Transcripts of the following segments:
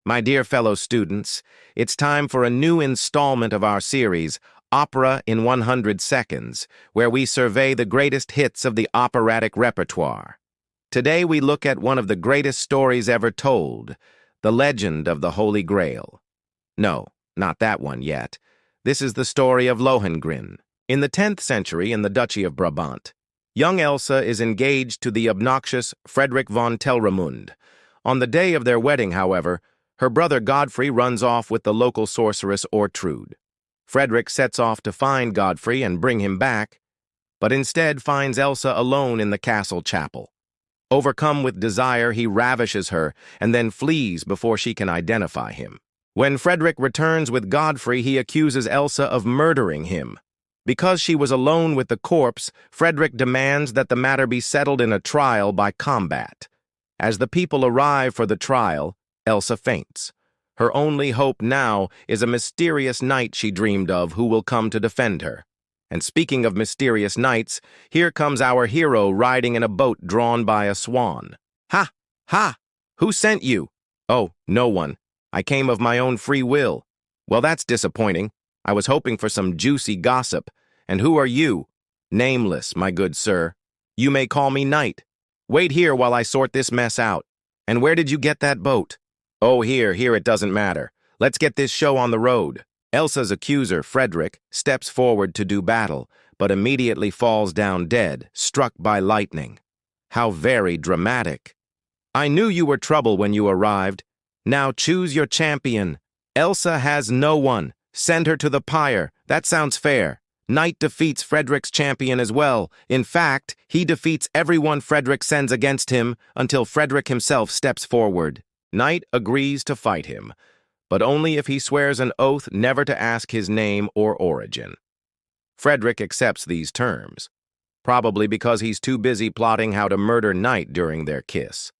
My dear fellow students, it's time for a new installment of our series, Opera in 100 Seconds, where we survey the greatest hits of the operatic repertoire. Today we look at one of the greatest stories ever told, the legend of the Holy Grail. No, not that one yet. This is the story of Lohengrin. In the 10th century in the Duchy of Brabant, young Elsa is engaged to the obnoxious Frederick von Telramund. On the day of their wedding, however, her brother Godfrey runs off with the local sorceress Ortrud. Frederick sets off to find Godfrey and bring him back, but instead finds Elsa alone in the castle chapel. Overcome with desire, he ravishes her and then flees before she can identify him. When Frederick returns with Godfrey, he accuses Elsa of murdering him. Because she was alone with the corpse, Frederick demands that the matter be settled in a trial by combat. As the people arrive for the trial, Elsa faints. Her only hope now is a mysterious knight she dreamed of who will come to defend her. And speaking of mysterious knights, here comes our hero riding in a boat drawn by a swan. Ha! Ha! Who sent you? Oh, no one. I came of my own free will. Well, that's disappointing. I was hoping for some juicy gossip. And who are you? Nameless, my good sir. You may call me Knight. Wait here while I sort this mess out. And where did you get that boat? Oh, here, it doesn't matter. Let's get this show on the road. Elsa's accuser, Frederick, steps forward to do battle, but immediately falls down dead, struck by lightning. How very dramatic. I knew you were trouble when you arrived. Now choose your champion. Elsa has no one. Send her to the pyre. That sounds fair. Knight defeats Frederick's champion as well. In fact, he defeats everyone Frederick sends against him until Frederick himself steps forward. Knight agrees to fight him, but only if he swears an oath never to ask his name or origin. Frederick accepts these terms, probably because he's too busy plotting how to murder Knight during their kiss.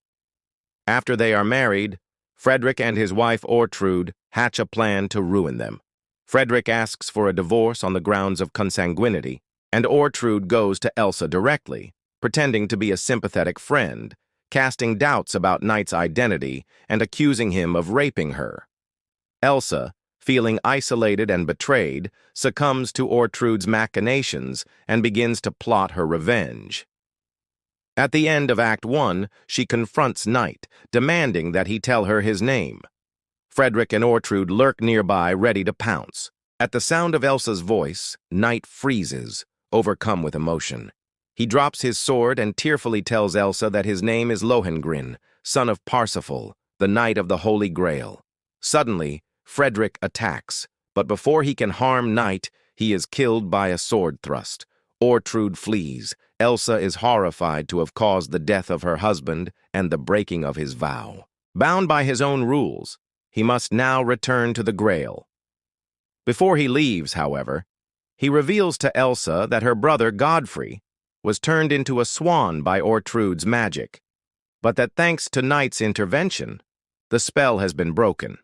After they are married, Frederick and his wife Ortrud hatch a plan to ruin them. Frederick asks for a divorce on the grounds of consanguinity, and Ortrud goes to Elsa directly, pretending to be a sympathetic friend, casting doubts about Knight's identity and accusing him of raping her. Elsa, feeling isolated and betrayed, succumbs to Ortrud's machinations and begins to plot her revenge. At the end of Act 1, she confronts Knight, demanding that he tell her his name. Frederick and Ortrud lurk nearby, ready to pounce. At the sound of Elsa's voice, Knight freezes, overcome with emotion. He drops his sword and tearfully tells Elsa that his name is Lohengrin, son of Parsifal, the Knight of the Holy Grail. Suddenly, Frederick attacks, but before he can harm Knight, he is killed by a sword thrust. Ortrud flees. Elsa is horrified to have caused the death of her husband and the breaking of his vow. Bound by his own rules, he must now return to the Grail. Before he leaves, however, he reveals to Elsa that her brother Godfrey was turned into a swan by Ortrud's magic, but that thanks to Knight's intervention, the spell has been broken.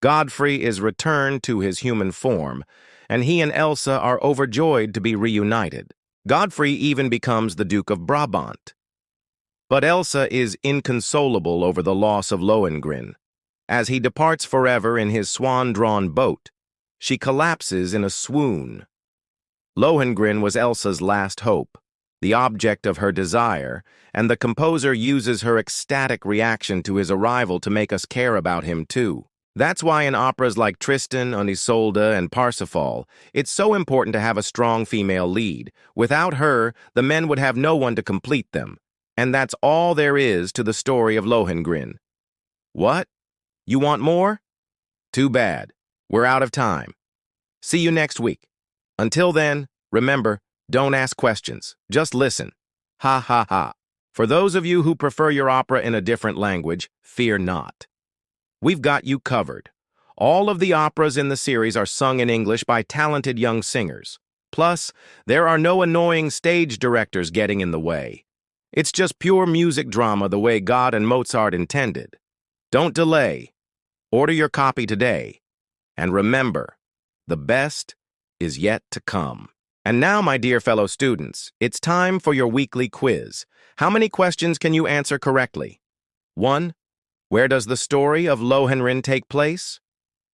Godfrey is returned to his human form, and he and Elsa are overjoyed to be reunited. Godfrey even becomes the Duke of Brabant. But Elsa is inconsolable over the loss of Lohengrin. As he departs forever in his swan-drawn boat, she collapses in a swoon. Lohengrin was Elsa's last hope, the object of her desire, and the composer uses her ecstatic reaction to his arrival to make us care about him too. That's why in operas like Tristan, Isolde, and Parsifal, it's so important to have a strong female lead. Without her, the men would have no one to complete them. And that's all there is to the story of Lohengrin. What? You want more? Too bad. We're out of time. See you next week. Until then, remember, don't ask questions. Just listen. Ha ha ha. For those of you who prefer your opera in a different language, fear not. We've got you covered. All of the operas in the series are sung in English by talented young singers. Plus, there are no annoying stage directors getting in the way. It's just pure music drama the way God and Mozart intended. Don't delay. Order your copy today. And remember, the best is yet to come. And now, my dear fellow students, it's time for your weekly quiz. How many questions can you answer correctly? 1, Where does the story of Lohengrin take place?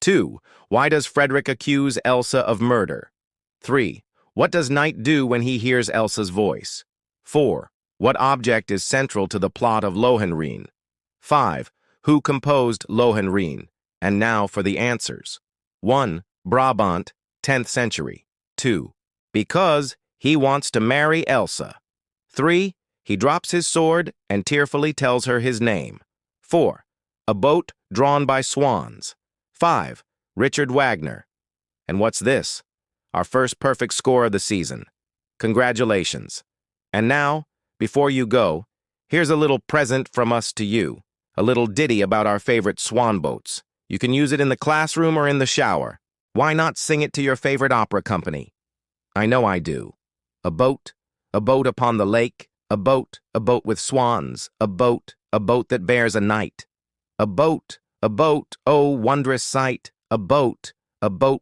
2. Why does Frederick accuse Elsa of murder? 3. What does Knight do when he hears Elsa's voice? 4. What object is central to the plot of Lohengrin? 5. Who composed Lohengrin? And now for the answers. 1. Brabant, 10th century. 2. Because he wants to marry Elsa. 3. He drops his sword and tearfully tells her his name. 4. A boat drawn by swans. 5. Richard Wagner. And what's this? Our first perfect score of the season. Congratulations. And now, before you go, here's a little present from us to you. A little ditty about our favorite swan boats. You can use it in the classroom or in the shower. Why not sing it to your favorite opera company? I know I do. A boat upon the lake, a boat with swans, a boat that bears a knight. A boat, oh wondrous sight, a boat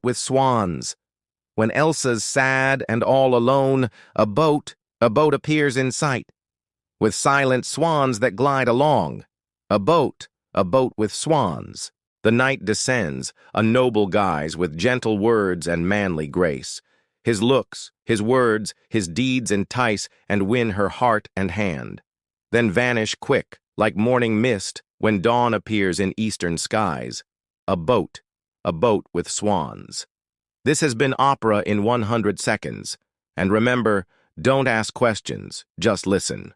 with swans. When Elsa's sad and all alone, a boat appears in sight, with silent swans that glide along. A boat with swans. The knight descends, a noble guise with gentle words and manly grace. His looks, his words, his deeds entice and win her heart and hand, then vanish quick, like morning mist, when dawn appears in eastern skies. A boat with swans. This has been Opera in 100 Seconds. And remember, don't ask questions, just listen.